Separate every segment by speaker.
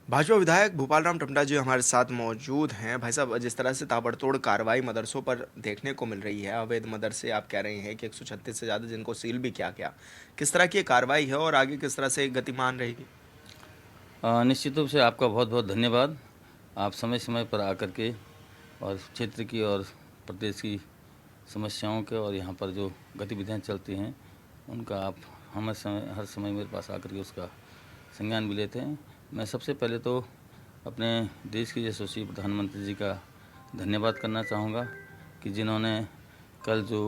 Speaker 1: भाजपा विधायक भूपाल राम टमटा जी हमारे साथ मौजूद हैं। भाई साहब, जिस तरह से ताबड़तोड़ कार्रवाई मदरसों पर देखने को मिल रही है, अवैध मदरसे आप कह रहे हैं कि 136 से ज़्यादा जिनको सील भी किया गया, किस तरह की ये कार्रवाई है और आगे किस तरह से गतिमान रहेगी?
Speaker 2: निश्चित रूप से आपका बहुत बहुत धन्यवाद। आप समय समय पर आकर के और क्षेत्र की और प्रदेश की समस्याओं के और यहाँ पर जो गतिविधियाँ चलती हैं उनका आप हर समय मेरे पास आकर के उसका संज्ञान भी लेते हैं। मैं सबसे पहले तो अपने देश के यशस्वी प्रधानमंत्री जी का धन्यवाद करना चाहूँगा कि जिन्होंने कल जो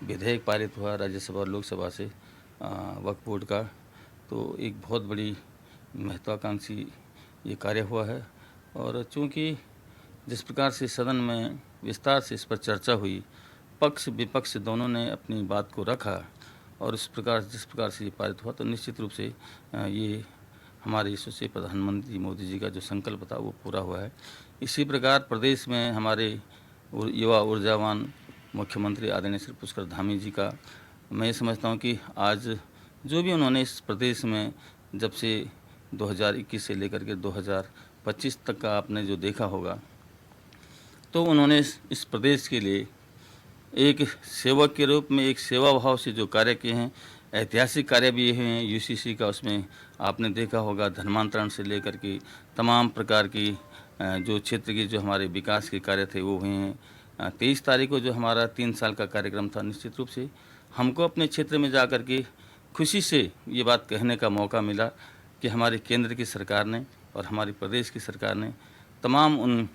Speaker 2: विधेयक पारित हुआ राज्यसभा और लोकसभा से वक्फ बोर्ड का, तो एक बहुत बड़ी महत्वाकांक्षी ये कार्य हुआ है। और चूँकि जिस प्रकार से सदन में विस्तार से इस पर चर्चा हुई, पक्ष विपक्ष दोनों ने अपनी बात को रखा और जिस प्रकार से ये पारित हुआ, तो निश्चित रूप से ये हमारे यशस्वी प्रधानमंत्री मोदी जी का जो संकल्प था वो पूरा हुआ है। इसी प्रकार प्रदेश में हमारे युवा ऊर्जावान मुख्यमंत्री आदरणीय श्री पुष्कर धामी जी का मैं ये समझता हूँ कि आज जो भी उन्होंने इस प्रदेश में जब से 2021 से लेकर के 2025 तक का आपने जो देखा होगा, तो उन्होंने इस प्रदेश के लिए एक सेवक के रूप में एक सेवा भाव से जो कार्य किए हैं, ऐतिहासिक कार्य भी हैं। यूसीसी का उसमें आपने देखा होगा, धर्मांतरण से लेकर के तमाम प्रकार की जो क्षेत्र की जो हमारे विकास के कार्य थे वो हुए हैं। 23 तारीख को जो हमारा 3 साल का कार्यक्रम था, निश्चित रूप से हमको अपने क्षेत्र में जा कर के खुशी से ये बात कहने का मौका मिला कि हमारे केंद्र की सरकार ने और हमारी प्रदेश की सरकार ने तमाम उन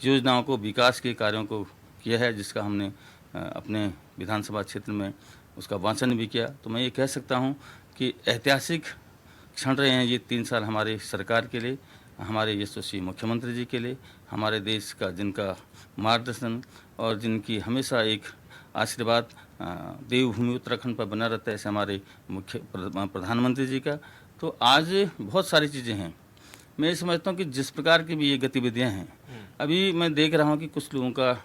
Speaker 2: योजनाओं को, विकास के कार्यों को किया है जिसका हमने अपने विधानसभा क्षेत्र में उसका वांछन भी किया। तो मैं ये कह सकता हूँ कि ऐतिहासिक क्षण रहे हैं ये 3 साल हमारे सरकार के लिए, हमारे यशस्वी मुख्यमंत्री जी के लिए, हमारे देश का जिनका मार्गदर्शन और जिनकी हमेशा एक आशीर्वाद देवभूमि उत्तराखंड पर बना रहता है, ऐसे हमारे प्रधानमंत्री जी का। तो आज बहुत सारी चीज़ें हैं। मैं ये समझता हूँ कि जिस प्रकार की भी ये गतिविधियाँ हैं, अभी मैं देख रहा हूँ कि कुछ लोगों का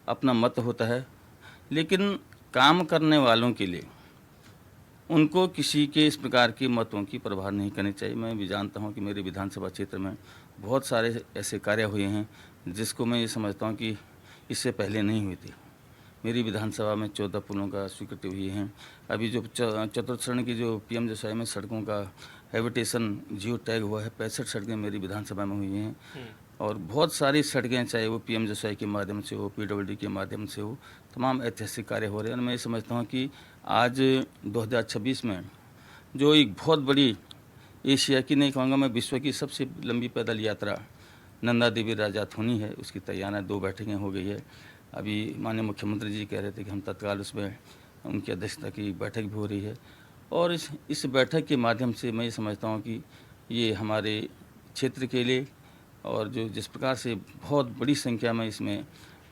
Speaker 2: अपना मत होता है, लेकिन काम करने वालों के लिए उनको किसी के इस प्रकार की मतों की परवाह नहीं करनी चाहिए। मैं भी जानता हूँ कि मेरे विधानसभा क्षेत्र में बहुत सारे ऐसे कार्य हुए हैं जिसको मैं ये समझता हूँ कि इससे पहले नहीं हुई थी। मेरी विधानसभा में 14 पुलों का स्वीकृति हुई है। अभी जो चतुर्थ श्रेणी की जो पीएम जसवाई में सड़कों का हैबिटेशन जियो टैग हुआ है, 65 सड़कें मेरी विधानसभा में हुई हैं। और बहुत सारी सड़कें, चाहे वो पीएम जसवाई के माध्यम से हो, पीडब्ल्यूडी के माध्यम से हो, तमाम ऐतिहासिक कार्य हो रहे हैं। और मैं ये समझता हूँ कि आज 2026 में जो एक बहुत बड़ी एशिया की नहीं कहूँगा मैं, विश्व की सबसे लंबी पैदल यात्रा नंदा देवी राजात होनी है, उसकी तैयारियाँ 2 बैठकें हो गई है। अभी माननीय मुख्यमंत्री जी कह रहे थे कि हम तत्काल उसमें उनकी अध्यक्षता की बैठक भी हो रही है। और इस बैठक के माध्यम से मैं ये समझता हूँ कि ये हमारे क्षेत्र के लिए और जो जिस प्रकार से बहुत बड़ी संख्या में इसमें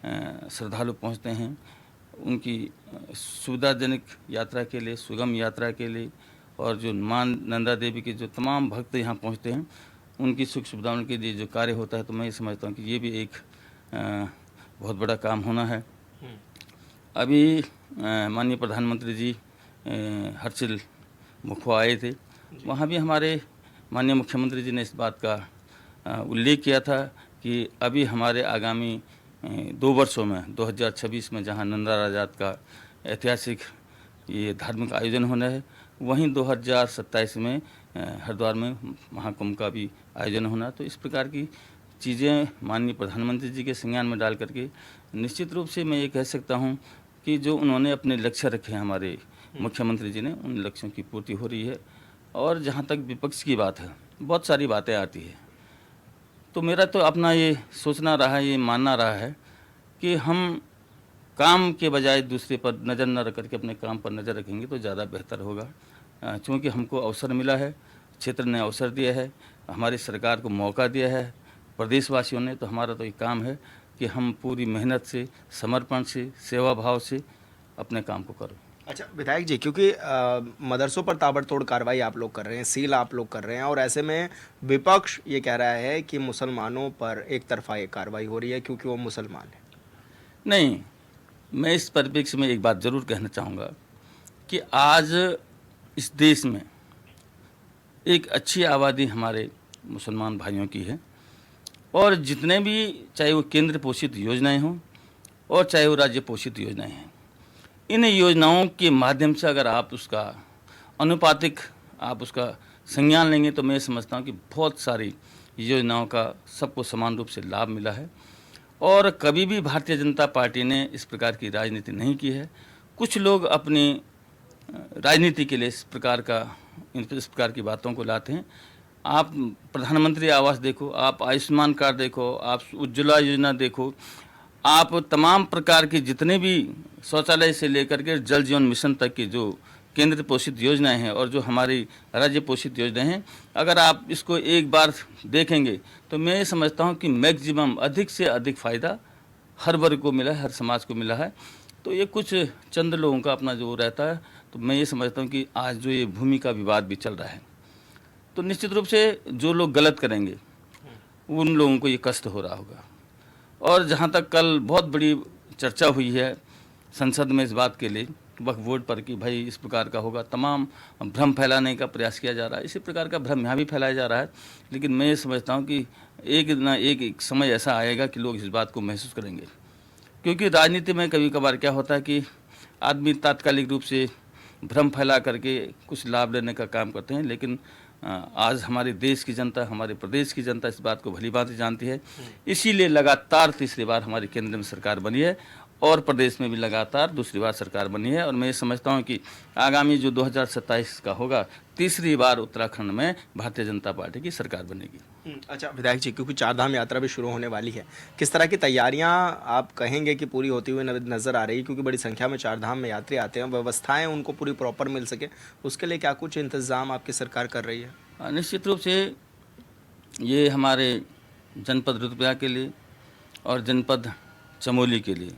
Speaker 2: श्रद्धालु पहुँचते हैं, उनकी सुविधाजनक यात्रा के लिए, सुगम यात्रा के लिए, और जो माँ नंदा देवी के जो तमाम भक्त यहाँ पहुँचते हैं उनकी सुख सुविधाओं के लिए जो कार्य होता है, तो मैं ये समझता हूँ कि ये भी एक बहुत बड़ा काम होना है। अभी माननीय प्रधानमंत्री जी हर्षिल मुखवा आए थे, वहाँ भी हमारे माननीय मुख्यमंत्री जी ने इस बात का उल्लेख किया था कि अभी हमारे आगामी 2 वर्षों में 2026 में जहाँ नंदा राजात का ऐतिहासिक ये धार्मिक आयोजन होना है, वहीं 2027 में हरिद्वार में महाकुंभ का भी आयोजन होना। तो इस प्रकार की चीज़ें माननीय प्रधानमंत्री जी के संज्ञान में डाल करके निश्चित रूप से मैं ये कह सकता हूँ कि जो उन्होंने अपने लक्ष्य रखे हैं हमारे मुख्यमंत्री जी ने, उन लक्ष्यों की पूर्ति हो रही है। और जहाँ तक विपक्ष की बात है, बहुत सारी बातें आती है, तो मेरा तो अपना ये सोचना रहा है, ये मानना रहा है कि हम काम के बजाय दूसरे पर नज़र न रख करके अपने काम पर नज़र रखेंगे तो ज़्यादा बेहतर होगा। चूँकि हमको अवसर मिला है, क्षेत्र ने अवसर दिया है, हमारी सरकार को मौका दिया है प्रदेशवासियों ने, तो हमारा तो एक काम है कि हम पूरी मेहनत से, समर्पण से, सेवा भाव से अपने काम को करें।
Speaker 1: अच्छा विधायक जी, क्योंकि मदरसों पर ताबड़तोड़ कार्रवाई आप लोग कर रहे हैं, सील आप लोग कर रहे हैं, और ऐसे में विपक्ष ये कह रहा है कि मुसलमानों पर एक तरफा ये कार्रवाई हो रही है क्योंकि वो मुसलमान है।
Speaker 2: नहीं, मैं इस परिप्रेक्ष्य में एक बात ज़रूर कहना चाहूँगा कि आज इस देश में एक अच्छी आबादी हमारे मुसलमान भाइयों की है। और जितने भी, चाहे वो केंद्र पोषित योजनाएं हों और चाहे वो राज्य पोषित योजनाएं हैं, इन योजनाओं के माध्यम से अगर आप उसका अनुपातिक आप उसका संज्ञान लेंगे तो मैं समझता हूँ कि बहुत सारी योजनाओं का सबको समान रूप से लाभ मिला है। और कभी भी भारतीय जनता पार्टी ने इस प्रकार की राजनीति नहीं की है। कुछ लोग अपनी राजनीति के लिए इस प्रकार की बातों को लाते हैं। आप प्रधानमंत्री आवास देखो, आप आयुष्मान कार्ड देखो, आप उज्ज्वला योजना देखो, आप तमाम प्रकार के जितने भी शौचालय से लेकर के जल जीवन मिशन तक की जो केंद्र पोषित योजनाएं हैं और जो हमारी राज्य पोषित योजनाएं हैं, अगर आप इसको एक बार देखेंगे तो मैं ये समझता हूं कि मैक्सिमम अधिक से अधिक फ़ायदा हर वर्ग को मिला है, हर समाज को मिला है। तो ये कुछ चंद लोगों का अपना जो रहता है, तो मैं ये समझता हूँ कि आज जो ये भूमि का विवाद भी चल रहा है, तो निश्चित रूप से जो लोग गलत करेंगे उन लोगों को ये कष्ट हो रहा होगा। और जहाँ तक कल बहुत बड़ी चर्चा हुई है संसद में इस बात के लिए वक्त वोट पर कि भाई इस प्रकार का होगा, तमाम भ्रम फैलाने का प्रयास किया जा रहा है। इसी प्रकार का भ्रम यहाँ भी फैलाया जा रहा है। लेकिन मैं ये समझता हूँ कि एक समय ऐसा आएगा कि लोग इस बात को महसूस करेंगे, क्योंकि राजनीति में कभी कभार क्या होता है कि आदमी तात्कालिक रूप से भ्रम फैला करके कुछ लाभ लेने का काम करते हैं। लेकिन आज हमारे देश की जनता, हमारे प्रदेश की जनता इस बात को भली भांति जानती है। इसीलिए लगातार तीसरी बार हमारी केंद्र में सरकार बनी है और प्रदेश में भी लगातार दूसरी बार सरकार बनी है। और मैं ये समझता हूँ कि आगामी जो 2027 का होगा, तीसरी बार उत्तराखंड में भारतीय जनता पार्टी की सरकार बनेगी।
Speaker 1: अच्छा विधायक जी, क्योंकि चारधाम यात्रा भी शुरू होने वाली है, किस तरह की तैयारियां आप कहेंगे कि पूरी होती हुई नज़र आ रही है? क्योंकि बड़ी संख्या में चारधाम में यात्री आते हैं, व्यवस्थाएं उनको पूरी प्रॉपर मिल सके, उसके लिए क्या कुछ इंतज़ाम आपकी सरकार कर रही है?
Speaker 2: निश्चित रूप से ये हमारे जनपद रुद्रप्रयाग के लिए और जनपद चमोली के लिए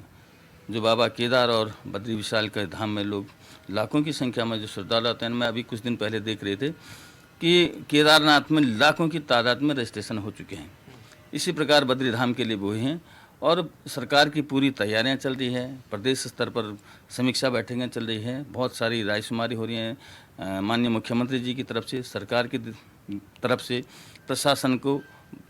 Speaker 2: जो बाबा केदार और बद्री विशाल के धाम में लोग लाखों की संख्या में जो श्रद्धालु आते हैं, मैं अभी कुछ दिन पहले देख रहे थे कि केदारनाथ में लाखों की तादाद में रजिस्ट्रेशन हो चुके हैं। इसी प्रकार बद्री धाम के लिए भी हुए हैं और सरकार की पूरी तैयारियां चल रही है। प्रदेश स्तर पर समीक्षा बैठकें चल रही हैं, बहुत सारी रायशुमारी हो रही हैं माननीय मुख्यमंत्री जी की तरफ से, सरकार की तरफ से प्रशासन को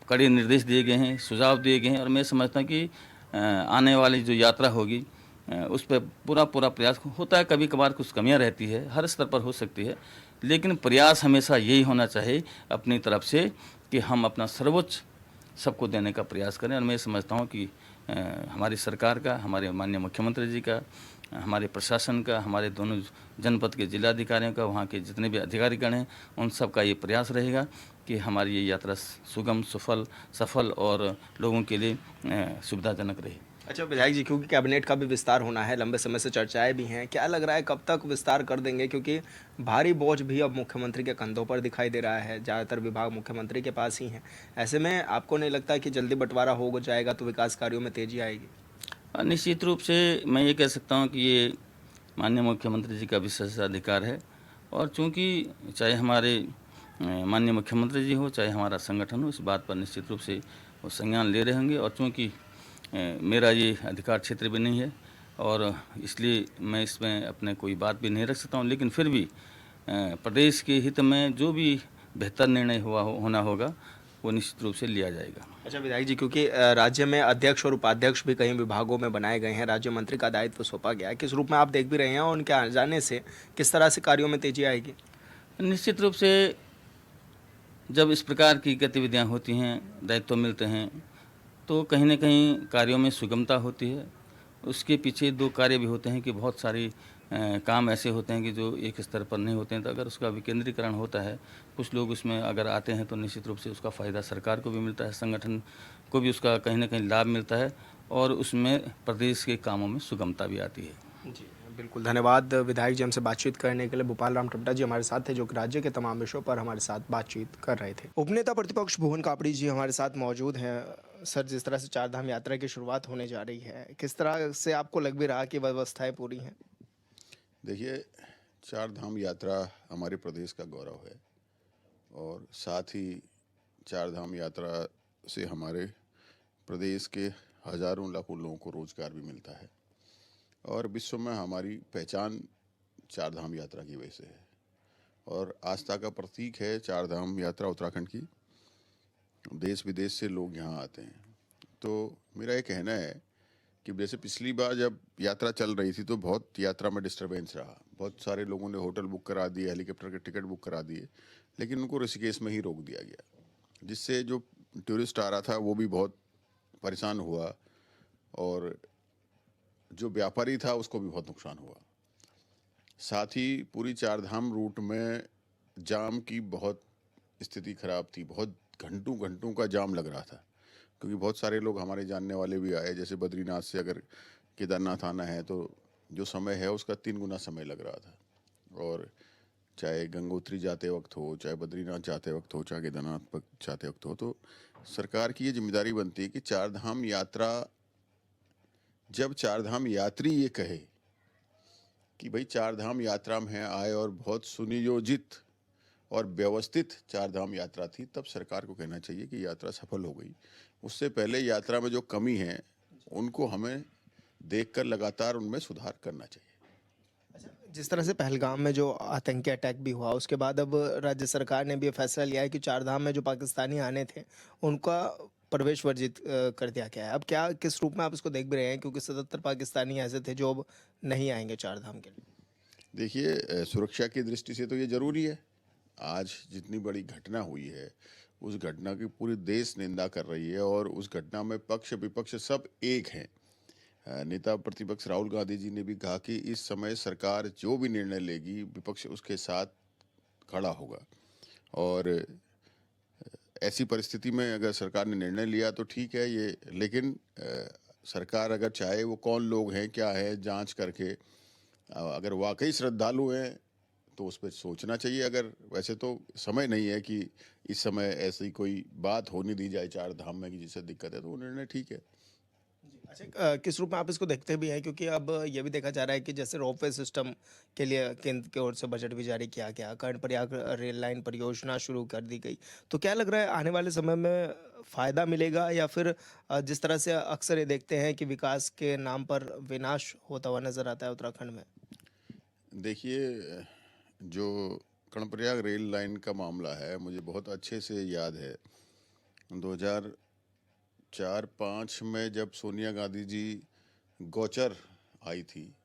Speaker 2: कड़े निर्देश दिए गए हैं, सुझाव दिए गए हैं। और मैं समझता हूँ कि आने वाली जो यात्रा होगी उस पर पूरा प्रयास होता है। कभी कभार कुछ कमियां रहती है, हर स्तर पर हो सकती है, लेकिन प्रयास हमेशा यही होना चाहिए अपनी तरफ से कि हम अपना सर्वोच्च सबको देने का प्रयास करें। और मैं समझता हूँ कि हमारी सरकार का, हमारे माननीय मुख्यमंत्री जी का, हमारे प्रशासन का, हमारे दोनों जनपद के जिलाधिकारियों का, वहाँ के जितने भी अधिकारीगण हैं, उन सब का ये प्रयास रहेगा कि हमारी ये यात्रा सुगम, सफल और लोगों के लिए सुविधाजनक रहे।
Speaker 1: अच्छा विधायक जी, क्योंकि कैबिनेट का भी विस्तार होना है, लंबे समय से चर्चाएं भी हैं, क्या लग रहा है कब तक विस्तार कर देंगे? क्योंकि भारी बोझ भी अब मुख्यमंत्री के कंधों पर दिखाई दे रहा है, ज़्यादातर विभाग मुख्यमंत्री के पास ही हैं। ऐसे में आपको नहीं लगता कि जल्दी बंटवारा हो जाएगा तो विकास कार्यों में तेजी आएगी?
Speaker 2: निश्चित रूप से मैं ये कह सकता हूँ कि ये माननीय मुख्यमंत्री जी का विशेषाधिकार है। और चूँकि चाहे हमारे माननीय मुख्यमंत्री जी हो, चाहे हमारा संगठन हो, इस बात पर निश्चित रूप से वो संज्ञान ले रहे होंगे। और चूँकि मेरा ये अधिकार क्षेत्र भी नहीं है और इसलिए मैं इसमें अपने कोई बात भी नहीं रख सकता हूँ, लेकिन फिर भी प्रदेश के हित में जो भी बेहतर निर्णय होना होगा वो निश्चित रूप से लिया जाएगा।
Speaker 1: अच्छा विधायक जी, क्योंकि राज्य में अध्यक्ष और उपाध्यक्ष भी कई विभागों में बनाए गए हैं, राज्य मंत्री का दायित्व सौंपा गया है, किस रूप में आप देख भी रहे हैं और उनके आ जाने से किस तरह से कार्यों में तेजी आएगी?
Speaker 2: निश्चित रूप से जब इस प्रकार की गतिविधियाँ होती हैं, दायित्व मिलते हैं, तो कहीं न कहीं कार्यों में सुगमता होती है। उसके पीछे दो कार्य भी होते हैं कि बहुत सारी काम ऐसे होते हैं कि जो एक स्तर पर नहीं होते हैं, तो अगर उसका विकेंद्रीकरण होता है, कुछ लोग उसमें अगर आते हैं तो निश्चित रूप से उसका फ़ायदा सरकार को भी मिलता है, संगठन को भी उसका कहीं न कहीं लाभ मिलता है और उसमें प्रदेश के कामों में सुगमता भी आती है।
Speaker 1: जी बिल्कुल, धन्यवाद विधायक जी हमसे बातचीत करने के लिए। भूपाल राम टम्टा जी हमारे साथ थे, जो कि राज्य के तमाम विषयों पर हमारे साथ बातचीत कर रहे थे। उपनेता प्रतिपक्ष भुवन कापड़ी जी हमारे साथ मौजूद हैं। सर, जिस तरह से चारधाम यात्रा की शुरुआत होने जा रही है, किस तरह से आपको लग भी रहा कि व्यवस्थाएं पूरी हैं?
Speaker 3: देखिए, चार धाम यात्रा हमारे प्रदेश का गौरव है और साथ ही चार धाम यात्रा से हमारे प्रदेश के हजारों लाखों लोगों को रोजगार भी मिलता है और विश्व में हमारी पहचान चार धाम यात्रा की वजह से है और आस्था का प्रतीक है चार धाम यात्रा उत्तराखंड की। देश विदेश से लोग यहाँ आते हैं। तो मेरा ये कहना है कि जैसे पिछली बार जब यात्रा चल रही थी तो बहुत यात्रा में डिस्टरबेंस रहा, बहुत सारे लोगों ने होटल बुक करा दिए, हेलीकॉप्टर के टिकट बुक करा दिए, लेकिन उनको ऋषिकेश में ही रोक दिया गया, जिससे जो टूरिस्ट आ रहा था वो भी बहुत परेशान हुआ और जो व्यापारी था उसको भी बहुत नुकसान हुआ। साथ ही पूरी चार धाम रूट में जाम की बहुत स्थिति खराब थी, बहुत घंटों घंटों का जाम लग रहा था, क्योंकि बहुत सारे लोग हमारे जानने वाले भी आए। जैसे बद्रीनाथ से अगर केदारनाथ आना है तो जो समय है उसका 3 गुना समय लग रहा था। और चाहे गंगोत्री जाते वक्त हो, चाहे बद्रीनाथ जाते वक्त हो, चाहे केदारनाथ जाते वक्त हो, तो सरकार की ये जिम्मेदारी बनती है कि चार धाम यात्रा, जब चार धाम यात्री ये कहे कि भाई चार धाम यात्रा में आए और बहुत सुनियोजित और व्यवस्थित चार धाम यात्रा थी, तब सरकार को कहना चाहिए कि यात्रा सफल हो गई। उससे पहले यात्रा में जो कमी है उनको हमें देखकर लगातार उनमें सुधार करना चाहिए।
Speaker 1: जिस तरह से पहलगाम में जो आतंकी अटैक भी हुआ, उसके बाद अब राज्य सरकार ने भी ये फैसला लिया है कि चार धाम में जो पाकिस्तानी आने थे उनका प्रवेश वर्जित कर दिया गया है। अब क्या किस रूप में आप इसको देख भी रहे हैं, क्योंकि 77 पाकिस्तानी ऐसे थे जो अब नहीं आएंगे चार धाम के लिए?
Speaker 3: देखिए, सुरक्षा की दृष्टि से तो ये जरूरी है। आज जितनी बड़ी घटना हुई है उस घटना की पूरी देश निंदा कर रही है और उस घटना में पक्ष विपक्ष सब एक हैं। नेता प्रतिपक्ष राहुल गांधी जी ने भी कहा कि इस समय सरकार जो भी निर्णय लेगी विपक्ष उसके साथ खड़ा होगा। और ऐसी परिस्थिति में अगर सरकार ने निर्णय लिया तो ठीक है ये, लेकिन सरकार अगर चाहे, वो कौन लोग हैं क्या है जांच करके, अगर वाकई श्रद्धालु हैं तो उस पर सोचना चाहिए। अगर वैसे तो समय नहीं है कि इस समय ऐसी कोई बात होने दी जाए चार धाम में कि जिससे दिक्कत है, तो वो निर्णय ठीक है।
Speaker 1: अच्छा, किस रूप में आप इसको देखते भी हैं, क्योंकि अब ये भी देखा जा रहा है कि जैसे रोपवे सिस्टम के लिए केंद्र की ओर से बजट भी जारी किया गया, कर्णप्रयाग रेल लाइन परियोजना शुरू कर दी गई, तो क्या लग रहा है आने वाले समय में फायदा मिलेगा, या फिर जिस तरह से अक्सर ये देखते हैं कि विकास के नाम पर विनाश होता हुआ नजर आता है उत्तराखंड में?
Speaker 3: देखिए, जो कर्णप्रयाग रेल लाइन का मामला है मुझे बहुत अच्छे से याद है। 2004-5 में जब सोनिया गांधी जी गौचर आई थी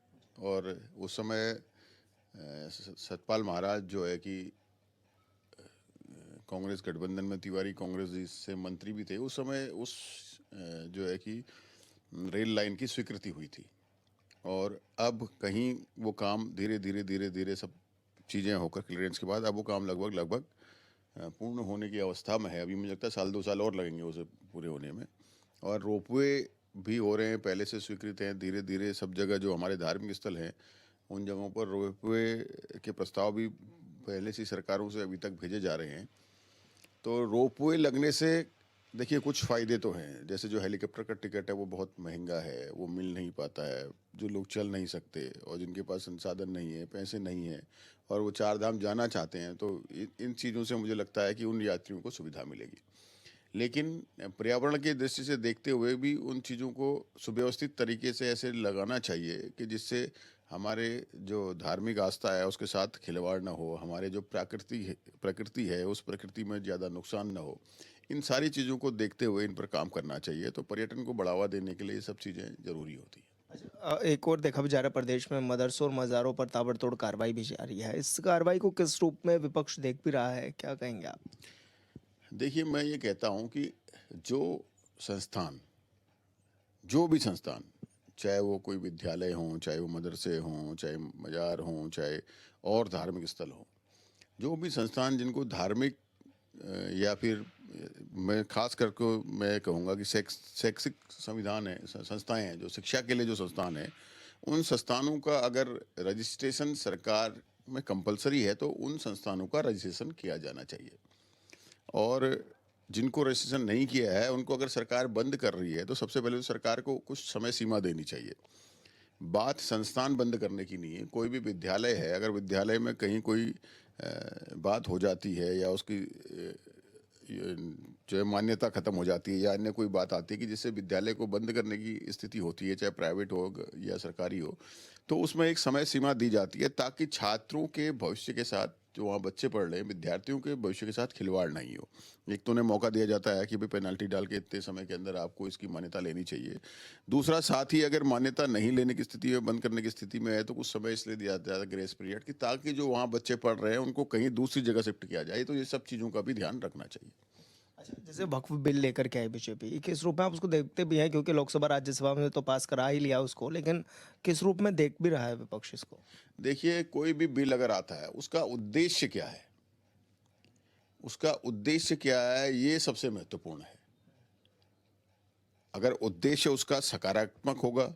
Speaker 3: और उस समय सतपाल महाराज जो है कि कांग्रेस गठबंधन में तिवारी कांग्रेस जी से मंत्री भी थे, उस समय उस जो है कि रेल लाइन की स्वीकृति हुई थी। और अब कहीं वो काम धीरे धीरे सब चीज़ें होकर क्लियरेंस के बाद अब वो काम लगभग पूर्ण होने की अवस्था में है। अभी मुझे लगता है 1-2 साल और लगेंगे उसे पूरे होने में। और रोपवे भी हो रहे हैं, पहले से स्वीकृत हैं। धीरे धीरे सब जगह जो हमारे धार्मिक स्थल हैं उन जगहों पर रोपवे के प्रस्ताव भी पहले से सरकारों से अभी तक भेजे जा रहे हैं। तो रोपवे लगने से देखिए कुछ फ़ायदे तो हैं। जैसे जो हेलीकॉप्टर का टिकट है वो बहुत महंगा है, वो मिल नहीं पाता है। जो लोग चल नहीं सकते और जिनके पास संसाधन नहीं है, पैसे नहीं है और वो चार धाम जाना चाहते हैं, तो इन चीज़ों से मुझे लगता है कि उन यात्रियों को सुविधा मिलेगी। लेकिन पर्यावरण की दृष्टि से देखते हुए भी उन चीज़ों को सुव्यवस्थित तरीके से ऐसे लगाना चाहिए कि जिससे हमारे जो धार्मिक आस्था है उसके साथ खिलवाड़ ना हो, हमारे जो प्रकृति है उस प्रकृति में ज़्यादा नुकसान ना हो। इन सारी चीज़ों को देखते हुए इन पर काम करना चाहिए। तो पर्यटन को बढ़ावा देने के लिए ये सब चीज़ें ज़रूरी होती हैं।
Speaker 1: अच्छा, एक और देखा भी जा रहा है प्रदेश में मदरसों और मज़ारों पर ताबड़तोड़ कार्रवाई भी जारी है। इस कार्रवाई को किस रूप में विपक्ष देख भी रहा है, क्या कहेंगे आप?
Speaker 3: देखिए, मैं ये कहता हूँ कि जो संस्थान जो भी संस्थान, चाहे वो कोई विद्यालय हों, चाहे वो मदरसे हों, चाहे मज़ार हों, चाहे और धार्मिक स्थल हों, जो भी संस्थान जिनको धार्मिक या फिर मैं खास करके मैं कहूँगा कि शैक्षिक संविधान है, संस्थाएं हैं, जो शिक्षा के लिए जो संस्थान है, उन संस्थानों का अगर रजिस्ट्रेशन सरकार में कंपलसरी है तो उन संस्थानों का रजिस्ट्रेशन किया जाना चाहिए। और जिनको रजिस्ट्रेशन नहीं किया है उनको अगर सरकार बंद कर रही है तो सबसे पहले तो सरकार को कुछ समय सीमा देनी चाहिए। बात संस्थान बंद करने की नहीं है। कोई भी विद्यालय है, अगर विद्यालय में कहीं कोई बात हो जाती है या उसकी जो है मान्यता खत्म हो जाती है या अन्य कोई बात आती है कि जिससे विद्यालय को बंद करने की स्थिति होती है, चाहे प्राइवेट हो या सरकारी हो, तो उसमें एक समय सीमा दी जाती है ताकि छात्रों के भविष्य के साथ जो वहाँ बच्चे पढ़ रहे हैं विद्यार्थियों के भविष्य के साथ खिलवाड़ नहीं हो। एक तो उन्हें मौका दिया जाता है कि भाई पेनल्टी डाल के इतने समय के अंदर आपको इसकी मान्यता लेनी चाहिए। दूसरा, साथ ही अगर मान्यता नहीं लेने की स्थिति में, बंद करने की स्थिति में है, तो कुछ समय इसलिए दिया जाता है ग्रेस पीरियड की, ताकि जो वहाँ बच्चे पढ़ रहे हैं उनको कहीं दूसरी जगह शिफ्ट किया जाए। तो ये सब चीज़ों का भी ध्यान रखना चाहिए।
Speaker 1: अच्छा, जैसे वक्फ बिल लेकर के आई बीजेपी, किस रूप में आप उसको देखते भी हैं? क्योंकि लोकसभा राज्यसभा में तो पास करा ही लिया उसको, लेकिन किस रूप में देख भी रहा है विपक्ष इसको?
Speaker 3: देखिए, कोई भी बिल अगर आता है उसका उद्देश्य क्या है, उसका उद्देश्य क्या है, ये सबसे महत्वपूर्ण है। अगर उद्देश्य उसका सकारात्मक होगा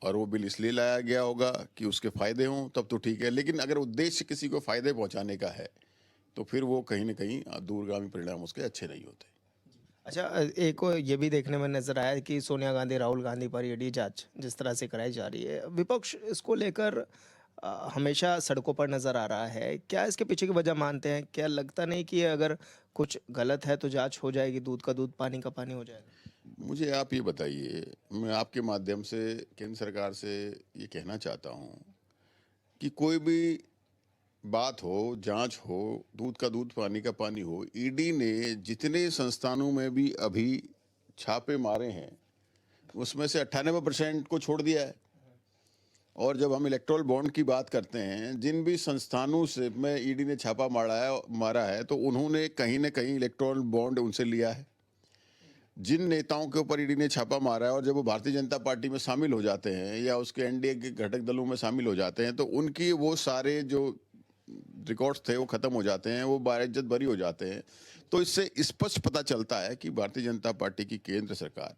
Speaker 3: और वो बिल इसलिए लाया गया होगा कि उसके फायदे हों, तब तो ठीक है। लेकिन अगर उद्देश्य किसी को फायदे पहुंचाने का है, तो फिर वो कहीं ना कहीं दूरगामी परिणाम उसके अच्छे नहीं होते।
Speaker 1: अच्छा, एक और ये भी देखने में नजर आया कि सोनिया गांधी, राहुल गांधी पर ईडी जांच जिस तरह से कराई जा रही है, विपक्ष इसको लेकर हमेशा सड़कों पर नजर आ रहा है। क्या इसके पीछे की वजह मानते हैं? क्या लगता नहीं कि अगर कुछ गलत है तो जांच हो जाएगी, दूध का दूध पानी का पानी हो जाएगा?
Speaker 3: मुझे आप ये बताइए, मैं आपके माध्यम से केंद्र सरकार से ये कहना चाहता हूँ कि कोई भी बात हो, जांच हो, दूध का दूध पानी का पानी हो, ईडी ने जितने संस्थानों में भी अभी छापे मारे हैं उसमें से 98% को छोड़ दिया है। और जब हम इलेक्टोरल बॉन्ड की बात करते हैं, जिन भी संस्थानों से में ईडी ने छापा मारा है, तो उन्होंने कहीं ना कहीं इलेक्टोरल बॉन्ड उनसे लिया है। जिन नेताओं के ऊपर ईडी ने छापा मारा है और जब वो भारतीय जनता पार्टी में शामिल हो जाते हैं या उसके एनडीए के घटक दलों में शामिल हो जाते हैं, तो उनकी वो सारे जो रिकॉर्ड्स थे वो खत्म हो जाते हैं, वो बाइज्जत बरी हो जाते हैं। तो इससे स्पष्ट पता चलता है कि भारतीय जनता पार्टी की केंद्र सरकार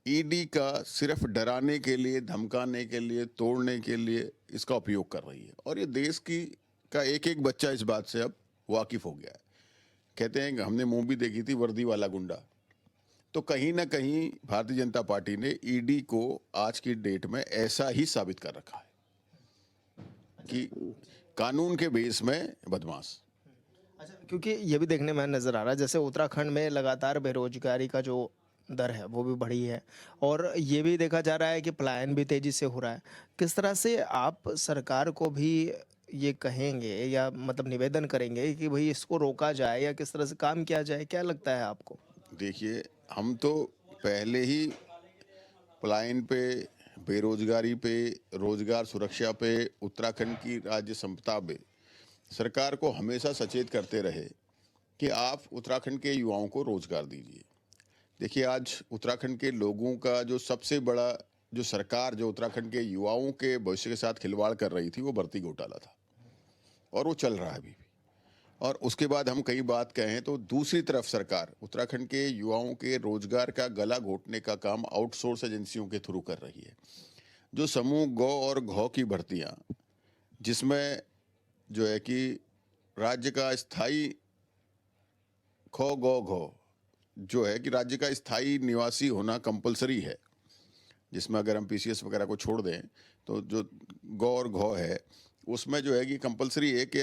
Speaker 3: ईडी का सिर्फ डराने के लिए, धमकाने के लिए, तोड़ने के लिए इसका उपयोग कर रही है। और ये देश की का एक एक बच्चा इस बात से अब वाकिफ हो गया है। कहते हैं कि हमने मूवी देखी थी वर्दी वाला गुंडा, तो कहीं ना कहीं भारतीय जनता पार्टी ने ईडी को आज की डेट में ऐसा ही साबित कर रखा है कि कानून के बेस में बदमाश।
Speaker 1: अच्छा, क्योंकि ये भी देखने में नज़र आ रहा है, जैसे उत्तराखंड में लगातार बेरोजगारी का जो दर है वो भी बढ़ी है, और ये भी देखा जा रहा है कि पलायन भी तेज़ी से हो रहा है। किस तरह से आप सरकार को भी ये कहेंगे या मतलब निवेदन करेंगे कि भाई इसको रोका जाए या किस तरह से काम किया जाए? क्या लगता है आपको?
Speaker 3: देखिए, हम तो पहले ही पलायन पे, बेरोजगारी पे, रोजगार सुरक्षा पे, उत्तराखंड की राज्य संपदा पे सरकार को हमेशा सचेत करते रहे कि आप उत्तराखंड के युवाओं को रोजगार दीजिए। देखिए, आज उत्तराखंड के लोगों का जो सबसे बड़ा, जो सरकार जो उत्तराखंड के युवाओं के भविष्य के साथ खिलवाड़ कर रही थी, वो भर्ती घोटाला था और वो चल रहा है अभी भी। और उसके बाद हम कई बात कहें तो दूसरी तरफ सरकार उत्तराखंड के युवाओं के रोजगार का गला घोटने का काम आउटसोर्स एजेंसियों के थ्रू कर रही है। जो समूह गौ और घौ की भर्तियां, जिसमें जो है कि राज्य का स्थायी खो गौ घौ जो है कि राज्य का स्थायी निवासी होना कंपलसरी है, जिसमें अगर हम पीसीएस वगैरह को छोड़ दें तो जो गौ और घौ है उसमें जो है कि कंपलसरी है कि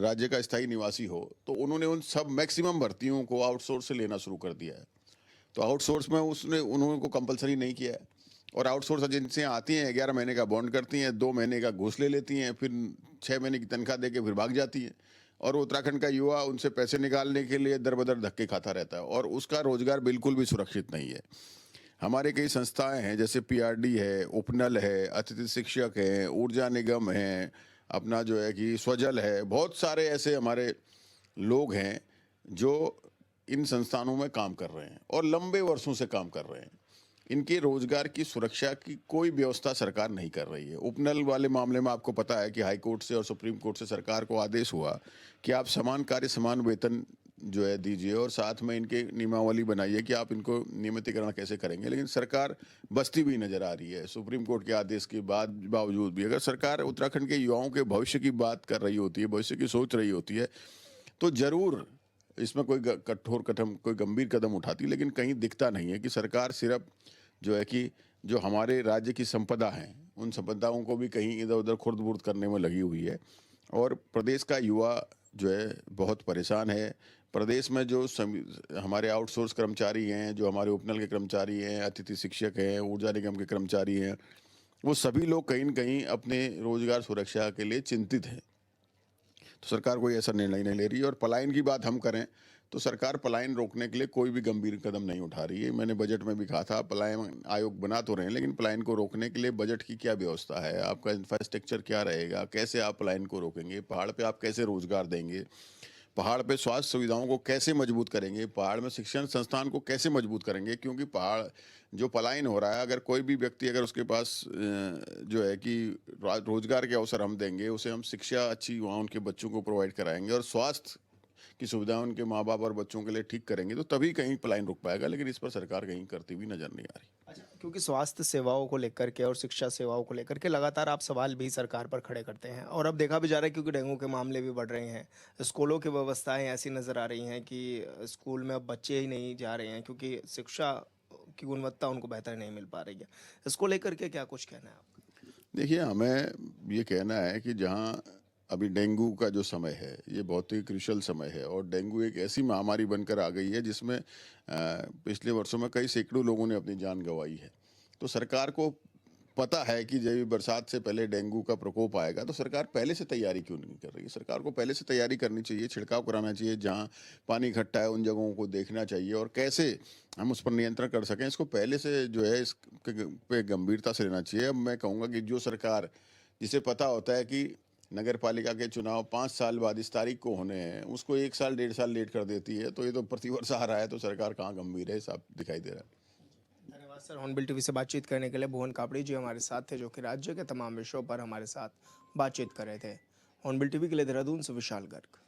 Speaker 3: राज्य का स्थायी निवासी हो। तो उन्होंने उन सब मैक्सिमम भर्तियों को आउटसोर्स से लेना शुरू कर दिया है। तो आउटसोर्स में उन्होंने को कंपलसरी नहीं किया है। और आउटसोर्स एजेंसियां आती हैं, 11 महीने का बॉन्ड करती हैं, 2 महीने का घूस ले लेती हैं, फिर 6 महीने की तनख्वाह दे के फिर भाग जाती हैं। और उत्तराखंड का युवा उनसे पैसे निकालने के लिए दर बदर धक्के खाता रहता है और उसका रोजगार बिल्कुल भी सुरक्षित नहीं है। हमारे कई संस्थाएं हैं, जैसे पीआरडी है, उपनल है, अतिथि शिक्षक है, ऊर्जा निगम है, अपना जो है कि स्वजल है, बहुत सारे ऐसे हमारे लोग हैं जो इन संस्थानों में काम कर रहे हैं और लंबे वर्षों से काम कर रहे हैं। इनके रोजगार की सुरक्षा की कोई व्यवस्था सरकार नहीं कर रही है। उपनल वाले मामले में आपको पता है कि हाई कोर्ट से और सुप्रीम कोर्ट से सरकार को आदेश हुआ कि आप समान कार्य समान वेतन जो है दीजिए और साथ में इनके नियमावली बनाइए कि आप इनको नियमितीकरण कैसे करेंगे। लेकिन सरकार बस्ती भी नजर आ रही है। सुप्रीम कोर्ट के आदेश के बावजूद भी अगर सरकार उत्तराखंड के युवाओं के भविष्य की बात कर रही होती है, भविष्य की सोच रही होती है, तो जरूर इसमें कोई कोई गंभीर कदम उठाती। लेकिन कहीं दिखता नहीं है कि सरकार सिर्फ जो है कि जो हमारे राज्य की संपदा हैं उन संपदाओं को भी कहीं इधर उधर खुर्द-बुर्द करने में लगी हुई है। और प्रदेश का युवा जो है बहुत परेशान है। प्रदेश में जो हमारे आउटसोर्स कर्मचारी हैं, जो हमारे उपनल के कर्मचारी हैं, अतिथि शिक्षक हैं, ऊर्जा निगम के कर्मचारी हैं, वो सभी लोग कहीं न कहीं अपने रोजगार सुरक्षा के लिए चिंतित हैं। तो सरकार कोई ऐसा निर्णय नहीं ले रही है। और पलायन की बात हम करें तो सरकार पलायन रोकने के लिए कोई भी गंभीर कदम नहीं उठा रही है। मैंने बजट में भी कहा था, पलायन आयोग बना तो रहे हैं, लेकिन पलायन को रोकने के लिए बजट की क्या व्यवस्था है, आपका इंफ्रास्ट्रक्चर क्या रहेगा, कैसे आप पलायन को रोकेंगे, पहाड़ पे आप कैसे रोजगार देंगे, पहाड़ पे स्वास्थ्य सुविधाओं को कैसे मजबूत करेंगे, पहाड़ में शिक्षण संस्थान को कैसे मजबूत करेंगे। क्योंकि पहाड़ जो पलायन हो रहा है, अगर कोई भी व्यक्ति अगर उसके पास जो है कि रोजगार के अवसर हम देंगे, उसे हम शिक्षा अच्छी वहाँ उनके बच्चों को प्रोवाइड कराएंगे और स्वास्थ्य की सुविधा उनके माँ बाप और बच्चों के लिए ठीक करेंगे, तो तभी कहीं पलायन रुक पाएगा। लेकिन इस पर सरकार कहीं करती हुई नजर नहीं आ रही।
Speaker 1: अच्छा, क्योंकि स्वास्थ्य सेवाओं को लेकर के और शिक्षा सेवाओं को लेकर के लगातार आप सवाल भी सरकार पर खड़े करते हैं, और अब देखा भी जा रहा है क्योंकि डेंगू के मामले भी बढ़ रहे हैं। स्कूलों की व्यवस्थाएं ऐसी नज़र आ रही हैं कि स्कूल में अब बच्चे ही नहीं जा रहे हैं क्योंकि शिक्षा की गुणवत्ता उनको बेहतर नहीं मिल पा रही है। इसको लेकर के क्या कुछ कहना है आपका?
Speaker 3: देखिए, हमें ये कहना है कि जहाँ अभी डेंगू का जो समय है, ये बहुत ही क्रूशियल समय है और डेंगू एक ऐसी महामारी बनकर आ गई है जिसमें पिछले वर्षों में कई सैकड़ों लोगों ने अपनी जान गंवाई है। तो सरकार को पता है कि जब बरसात से पहले डेंगू का प्रकोप आएगा, तो सरकार पहले से तैयारी क्यों नहीं कर रही है? सरकार को पहले से तैयारी करनी चाहिए, छिड़काव कराना चाहिए, जहाँ पानी इकट्ठा है उन जगहों को देखना चाहिए और कैसे हम उस पर नियंत्रण कर सकें, इसको पहले से जो है इस पे गंभीरता से लेना चाहिए। अब मैं कहूँगा कि जो सरकार, जिसे पता होता है कि नगर पालिका के चुनाव 5 साल बाद इस तारीख को होने हैं, उसको 1 साल 1.5 साल लेट कर देती है, तो ये तो प्रतिवर्ष आ रहा है, तो सरकार कहाँ गंभीर है, साफ दिखाई दे रहा है।
Speaker 1: धन्यवाद सर, हॉर्नबिल टीवी से बातचीत करने के लिए। भुवन कापड़ी जी हमारे साथ थे, जो कि राज्य के तमाम विषयों पर हमारे साथ बातचीत कर रहे थे। हॉर्नबिल टीवी के लिए देहरादून से विशाल गर्ग।